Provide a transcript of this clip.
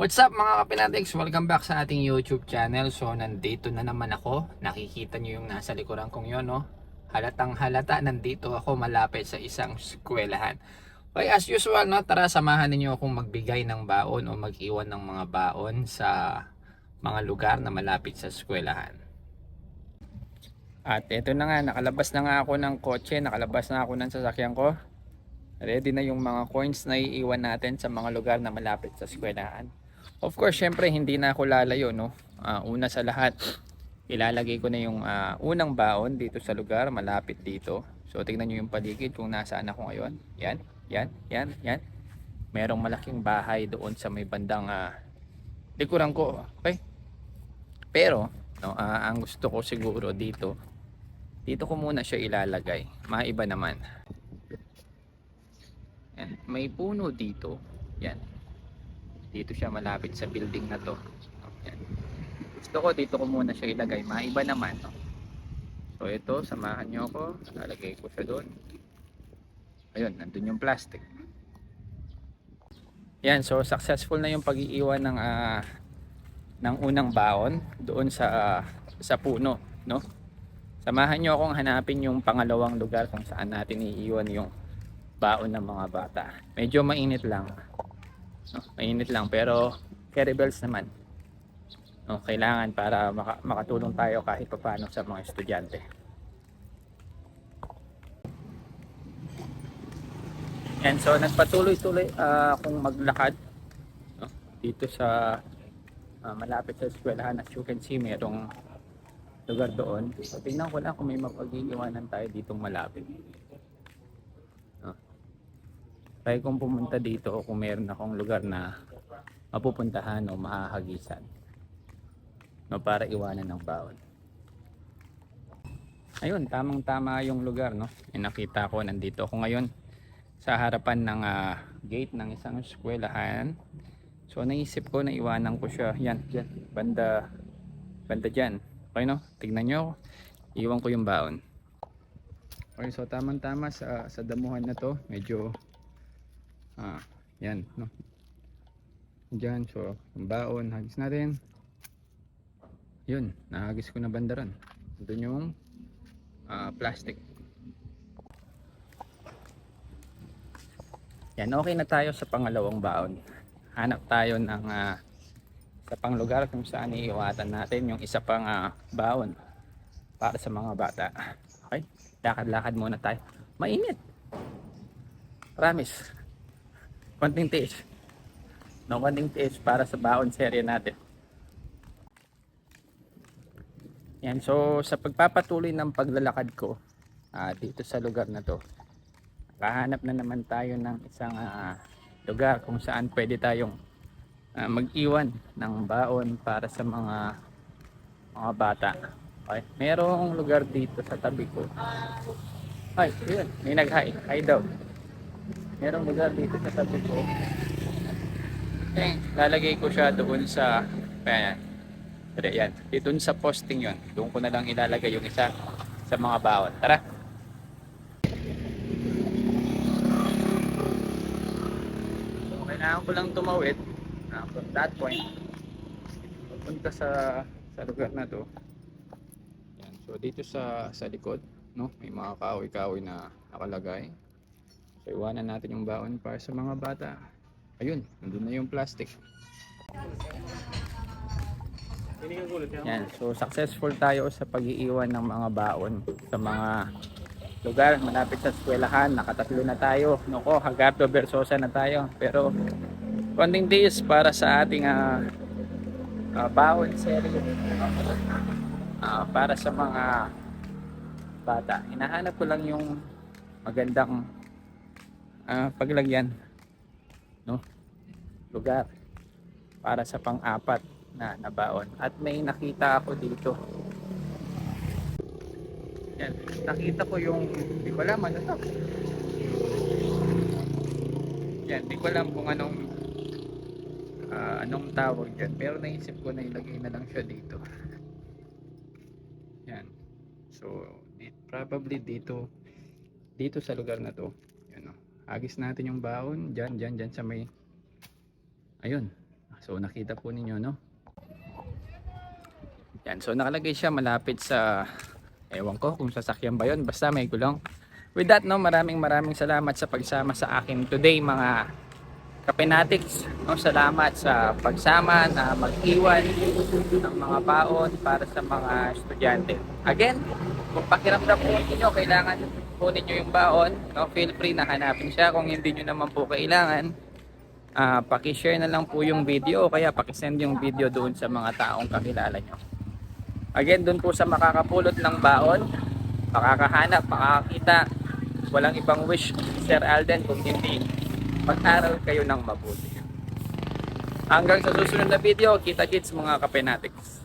What's up mga kapinatics? Welcome back sa ating YouTube channel. So nandito na naman ako. Nakikita nyo yung nasa likuran kong yun, no? Halatang halata, nandito ako malapit sa isang eskwelahan. Okay, as usual, no? Tara, samahan niyo akong magbigay ng baon o mag-iwan ng mga baon sa mga lugar na malapit sa eskwelahan. At ito na nga, nakalabas na nga ako ng kotse, nakalabas na ako ng sasakyan ko. Ready na yung mga coins na iiwan natin sa mga lugar na malapit sa eskwelahan. Of course, syempre hindi na ako lalayo, no? Una sa lahat, ilalagay ko na yung unang baon dito sa lugar malapit dito. So tingnan niyo yung paligid kung nasaan ako ngayon. Yan, yan, yan, yan. Merong malaking bahay doon sa may bandang likuran ko. Okay? Pero, no, ang gusto ko siguro dito ko muna siya ilalagay. Maiba naman. Yan, may puno dito. Yan. Dito siya malapit sa building na to. Yan. Gusto ko dito ko muna siya ilagay. Maiba naman, no? So ito, samahan nyo ako. Lalagay ko siya doon. Ayun, nandun yung plastic. Yan, so successful na yung pag-iiwan ng unang baon doon sa puno, no? Samahan nyo akong hanapin yung pangalawang lugar kung saan natin iiwan yung baon ng mga bata. Medyo mainit lang. No? Mainit lang pero carry bells naman. No, kailangan para makatulong tayo kahit papaano sa mga estudyante. And so nagpatuloy-tuloy akong maglakad, no, dito sa malapit sa eskwelahan. As you can see, merong lugar doon. So tingnan ko lang kung may mapag-iiwanan tayo ditong malapit. No. Try kong pumunta dito kung meron akong lugar na mapupuntahan o mahahagisan, no, para iwanan ng baon. Ayun, tamang tama yung lugar, no? Yung nakita ko, nandito ako ngayon sa harapan ng gate ng isang eskwelahan. So naisip ko na iwanan ko siya yan, dyan, banda dyan. Okay, no? Tignan nyo, iwan ko yung baon. Okay, so tamang tama sa damuhan na to. Medyo yan, no? Dyan, so yung baon, hagis natin. Yun, nahagis ko na bandaran. Doon yung plastic. Yan, okay na tayo sa pangalawang baon. Hanap tayo ng sa pang lugar kung saan iiwatan natin yung isa pang baon para sa mga bata. Okay, lakad-lakad muna tayo. Mainit, promise. Konting tiis, no, konting tiis para sa baon serye natin. Yan, so sa pagpapatuloy ng paglalakad ko dito sa lugar na to, kahanap na naman tayo ng isang lugar kung saan pwede tayong mag-iwan ng baon para sa mga bata. Okay, merong lugar dito sa tabi ko. Ay, yun, may nag-hi. Hi daw. Merong lugar dito sa tabi ko. Okay, lalagay ko siya doon sa yan, dito sa posting yun. Doon ko na lang ilalagay yung isa sa mga baon. Tara. So, kailangan ko lang tumawid from that point papunta sa lugar na to. Yan. So dito sa likod, no, may mga kahoy-kahoy na nakalagay. So iwanan natin yung baon para sa mga bata. Ayun, nandun na yung plastic. Yan, so successful tayo sa pag-iiwan ng mga baon sa mga lugar malapit sa eskwelahan. Nakatatlo na tayo. Noko, Hagardo Versosa na tayo. Pero konting days para sa ating baon series para sa mga bata. Hinahanap ko lang yung magandang paglagyan, no, lugar para sa pang-apat na baon. At may nakita ako dito. Yan, nakita ko yung, hindi ko alam ano to. Yan, hindi ko alam kung anong tawag dyan, pero naisip ko na ilagay na lang siya dito. Yan, so probably dito sa lugar na to. Yan, no? Hagis natin yung baon dyan sa may, ayun. So So nakita po ninyo, no? Yan, so nakalagay siya malapit sa, ewan ko kung sasakyan ba yun, basta may gulong. With that, no, maraming salamat sa pagsama sa akin today, mga Kapenatics, no? Salamat sa pagsama na mag-iwan ng mga baon para sa mga estudyante. Again, kung pakiramdam po ninyo kailangan po ninyo yung baon, no? Feel free na hanapin siya. Kung hindi nyo naman po kailangan, paki-share na lang po yung video o kaya paki-send yung video doon sa mga taong kakilala nyo. Again, doon po sa makakapulot ng baon, makakahanap, makakakita, walang ibang wish, Sir Alden, kung hindi mag-aral kayo ng mabuti. Hanggang sa susunod na video, kita-kits mga Kapenatics.